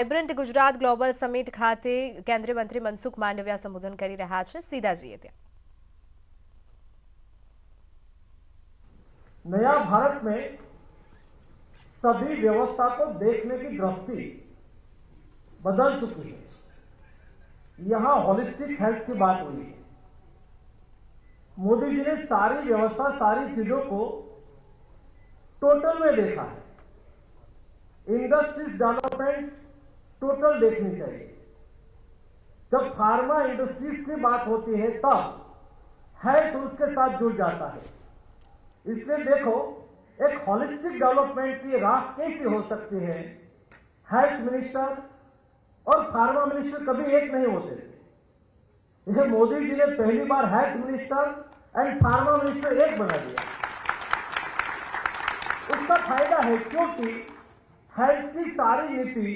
Vibrant Gujarat global summit ખાતે કેન્દ્રીય મંત્રી મનસુખ માંડવિયા સંબોધન કરી રહ્યા છે। સીધા જઈએ ત્યાં। नया भारत में सभी व्यवस्था को देखने की दृष्टि बदल चुकी है। यहां होलिस्टिक हेल्थ की बात हुई है। मोदी जी ने सारी व्यवस्था, सारी चीजों को टोटल में देखा है। इंडस्ट्रीज डेवलपमेंट टोटल देखनी चाहिए। जब फार्मा इंडस्ट्रीज की बात होती है तब हेल्थ उसके साथ जुड़ जाता है। इसलिए देखो, एक होलिस्टिक डेवलपमेंट की राह कैसी हो सकती है। हेल्थ मिनिस्टर और फार्मा मिनिस्टर कभी एक नहीं होते थे। यह मोदी जी ने पहली बार health minister and pharma minister एक बना दिया। उसका फायदा है क्योंकि हेल्थ की सारी नीति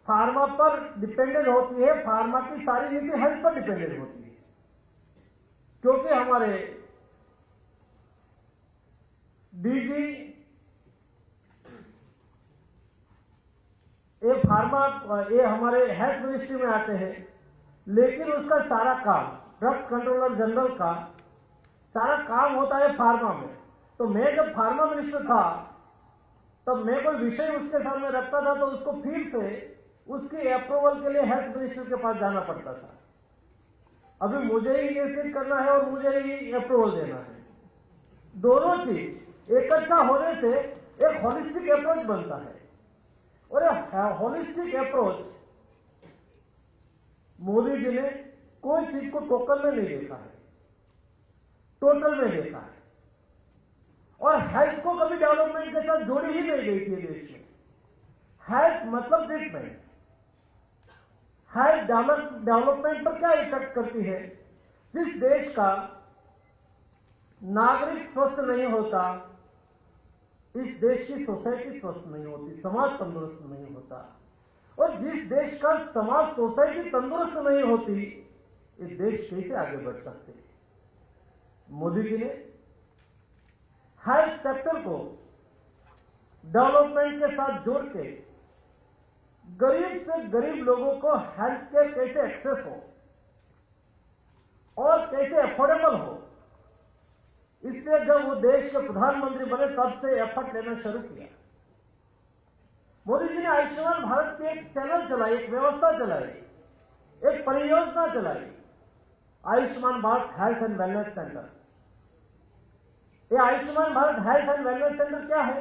फार्मा पर डिपेंडेंट होती है, फार्मा की सारी नीति हेल्थ पर डिपेंडेंट होती है। क्योंकि हमारे डीजी ये हमारे हेल्थ मिनिस्ट्री में आते हैं, लेकिन उसका सारा काम, ड्रग्स कंट्रोलर जनरल का सारा काम होता है फार्मा में। तो मैं जब फार्मा मिनिस्टर था तब मैं कोई विषय उसके सामने रखता था तो उसको फिर से उसके अप्रूवल के लिए हेल्थ मिनिस्टर के पास जाना पड़ता था। अभी मुझे ही इनिशिएट करना है और मुझे ही अप्रूवल देना है। दोनों चीज इकट्ठा होने से एक होलिस्टिक अप्रोच बनता है। और होलिस्टिक अप्रोच मोदी जी ने कोई चीज को टोकन में नहीं देखा है, टोटल में देखा है। और हेल्थ को कभी डेवलपमेंट के साथ जोड़ी ही नहीं गई थी देश में। हेल्थ मतलब ट्रीटमेंट। हेल्थ डेवलपमेंट पर क्या इफेक्ट करती है। जिस देश का नागरिक स्वस्थ नहीं होता, इस देश की सोसाइटी स्वस्थ नहीं होती, समाज तंदुरुस्त नहीं होता। और जिस देश का समाज, सोसाइटी तंदुरुस्त नहीं होती, इस देश कैसे आगे बढ़ सकते। मोदी जी ने हेल्थ सेक्टर को डेवलपमेंट के साथ जोड़ के गरीब से गरीब लोगों को हेल्थ केयर कैसे एक्सेस हो और कैसे अफोर्डेबल हो, इसलिए जब वो देश के प्रधानमंत्री बने तब से एफर्ट लेना शुरू किया। मोदी जी ने आयुष्मान भारत की एक चैनल चलाई, एक व्यवस्था चलाई, एक परियोजना चलाई, Ayushman Bharat health and wellness centre. ये Ayushman Bharat health and wellness centre क्या है।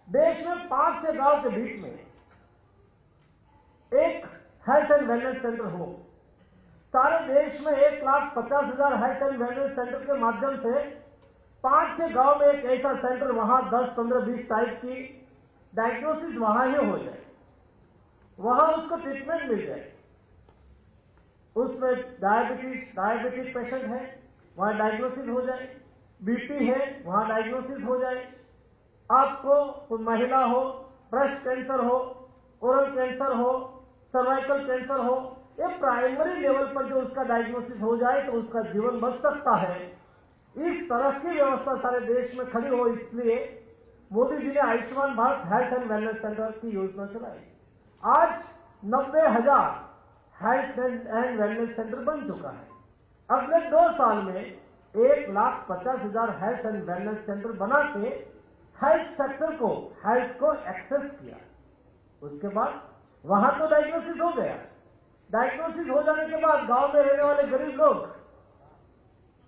देश में 5-6 गांव के बीच में एक हेल्थ एंड वेलनेस सेंटर हो। सारे देश में 1,50,000 हेल्थ एंड वेलनेस सेंटर के माध्यम से 5-6 गांव में एक ऐसा सेंटर, वहां 10, 15, 20 टाइप की डायग्नोसिस वहां ही हो जाए, वहां उसको ट्रीटमेंट मिल जाए। उसमें डायबिटिक पेशेंट है, वहां डायग्नोसिस हो जाए। बीपी है, वहां डायग्नोसिस हो जाए। आपको महिला हो, ब्रेस्ट कैंसर हो, ओरल कैंसर हो, सर्वाइकल कैंसर हो, ये प्राइमरी लेवल पर जो उसका डायग्नोसिस हो जाए तो उसका जीवन बच सकता है। इस तरह की व्यवस्था सारे देश में खड़ी हो, इसलिए मोदी जी ने Ayushman Bharat health and wellness centre की योजना चलाई। आज 90,000 हेल्थ एंड वेलनेस सेंटर बन चुका है। अगले 2 साल में 1,50,000 हेल्थ एंड वेलनेस सेंटर बना के हेल्थ सेक्टर को, हेल्थ को एक्सेस किया। उसके बाद वहां तो डायग्नोसिस हो गया। डायग्नोसिस हो जाने के बाद गांव में रहने वाले गरीब लोग,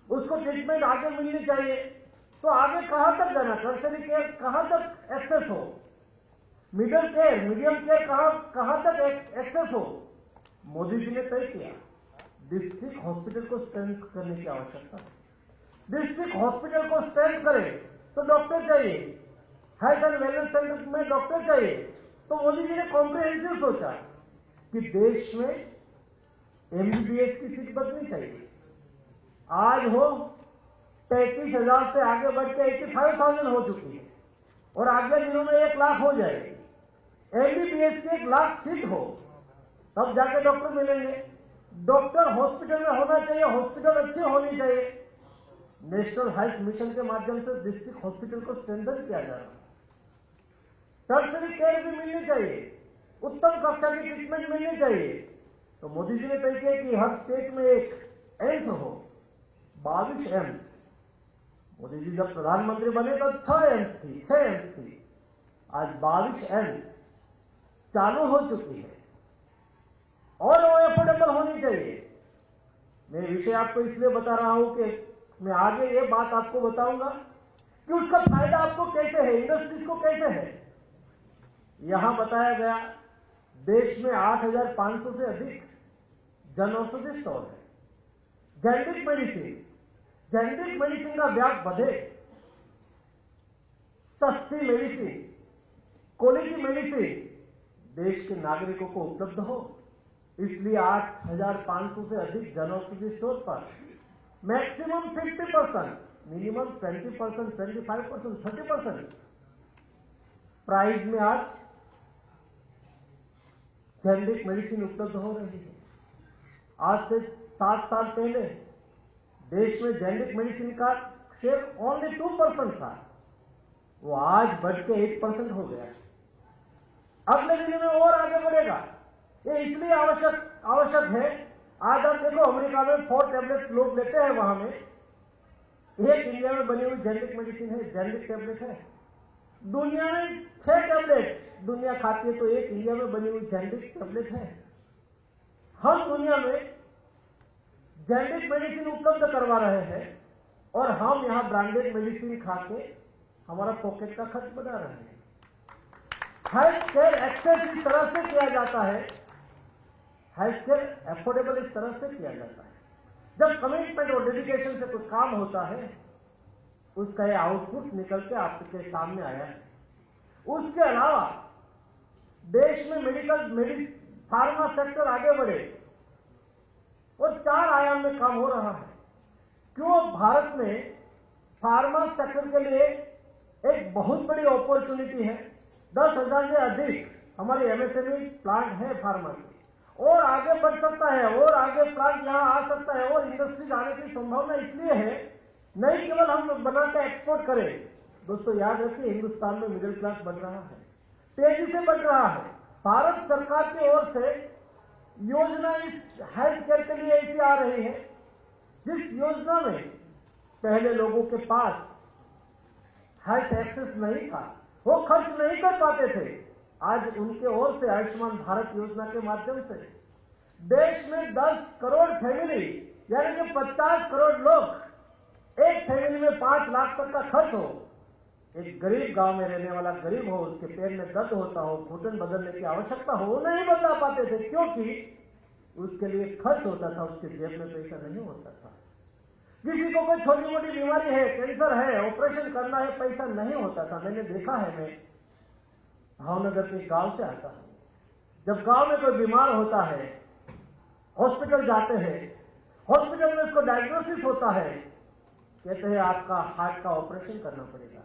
उसको ट्रीटमेंट आगे मिलनी चाहिए। तो आगे कहां तक जाना, टर्शरी केयर कहां तक एक्सेस हो, मिडिल केयर, मीडियम केयर कहां तक एक्सेस हो। मोदी जी ने तय किया डिस्ट्रिक्ट हॉस्पिटल को स्ट्रेंथ करने की आवश्यकता है। डिस्ट्रिक्ट हॉस्पिटल को स्ट्रेंथ करें तो डॉक्टर चाहिए, हेल्थ एंड वेलनेस सेंटर में डॉक्टर चाहिए। तो मोदी जी ने कॉम्प्रिहेंसिव सोचा कि देश में एमबीबीएस की सीट बढ़नी चाहिए। आज हो 35,000 से आगे बढ़ के 85,000 हो चुकी है और अगले दिनों में 1 लाख हो जाएगी। एमबीबीएस की 1 लाख सीट हो तब जाके डॉक्टर मिलेंगे। डॉक्टर हॉस्पिटल में होना चाहिए, हॉस्पिटल अच्छी होनी चाहिए। नेशनल हेल्थ मिशन के माध्यम से डिस्ट्रिक्ट हॉस्पिटल को स्ट्रेंथन किया जा रहा है। टर्शरी केयर भी मिलनी चाहिए। उत्तम कक्षा की ट्रीटमेंट मिलनी चाहिए। तो मोदी जी ने तय किया कि हर स्टेट में एक एम्स हो, 22 एम्स। मोदी जी जब प्रधानमंत्री बने तो 6 एम्स थी। आज 22 एम्स चालू हो चुकी है और वो एफोर्डेबल होनी चाहिए। मैं विषय आपको इसलिए बता रहा हूं कि मैं आगे ये बात आपको बताऊंगा कि उसका फायदा आपको कैसे है, इंडस्ट्रीज को कैसे है। यहां बताया गया देश में 8,500 से अधिक जन औषधि स्टोर है। जेनेरिक मेडिसिन का व्याप बढ़े, सस्ती मेडिसिन, क्वालिटी मेडिसिन देश के नागरिकों को उपलब्ध हो, इसलिए 8,500 से अधिक जन औषधि स्टोर पर मैक्सिमम 50%, मिनिमम 20%, 25%, 30% प्राइस में आज जेनेरिक मेडिसिन उपलब्ध हो रही है। आज से 7 साल पहले देश में जेनेरिक मेडिसिन का शेयर ओनली 2% था, वो आज बढ़ के 8% हो गया। अगले दिनों में और आगे बढ़ेगा। ये इसलिए आवश्यक है। आज आप देखो अमेरिका में 4 टैबलेट लोग लेते हैं, वहां में एक इंडिया में बनी हुई जेनेरिक मेडिसिन है, जेनेरिक टैबलेट है। दुनिया में 6 टैबलेट दुनिया खाती है, तो एक इंडिया में बनी हुई जेनेरिक टैबलेट है। हम दुनिया में जेनेरिक मेडिसिन उपलब्ध करवा रहे हैं और हम यहां ब्रांडेड मेडिसिन खा के हमारा पॉकेट का खर्च बढ़ा रहे हैं। हेल्थ केयर एक्सेस इस तरह से किया जाता है, हेल्थ केयर एफोर्डेबल इस तरह से किया जाता है। जब कमिटमेंट और डेडिकेशन से कुछ काम होता है, उसका ये आउटपुट निकल के आपके सामने आया है। उसके अलावा देश में फार्मा सेक्टर आगे बढ़े और 4 आयाम में काम हो रहा है। क्यों भारत में फार्मा सेक्टर के लिए एक बहुत बड़ी अपॉर्चुनिटी है। 10,000 से अधिक हमारी एमएसएमई प्लांट है फार्मा की, और आगे बढ़ सकता है, और आगे प्लांट यहां आ सकता है, और इंडस्ट्रीज आने की संभावना इसलिए है, नहीं केवल हम बनाकर एक्सपोर्ट करें। दोस्तों याद रखिए, हिंदुस्तान में मिडिल क्लास बढ़ रहा है, तेजी से बढ़ रहा है। भारत सरकार की ओर से योजना इस हेल्थ केयर के लिए ऐसी आ रही है, जिस योजना में पहले लोगों के पास हेल्थ एक्सेस नहीं था, वो खर्च नहीं कर पाते थे। आज उनके ओर से आयुष्मान भारत योजना के माध्यम से देश में 10 करोड़ फैमिली, यानी कि 50 करोड़ लोग, एक फैमिली में 5 लाख तक का खर्च हो। एक गरीब गांव में रहने वाला गरीब हो, उसके पैर में दर्द होता हो, घुटन बदलने की आवश्यकता हो, वो नहीं बदला पाते थे, क्योंकि उसके लिए खर्च होता था, उसके जेब में पैसा नहीं होता था। किसी को कोई छोटी मोटी बीमारी है, कैंसर है, ऑपरेशन करना है, पैसा नहीं होता था। मैंने देखा है, मैं भावनगर के गांव से आता हूं। जब गांव में कोई बीमार होता है, हॉस्पिटल जाते हैं, हॉस्पिटल में उसको डायग्नोसिस होता है, कहते हैं आपका हार्ट का ऑपरेशन करना पड़ेगा।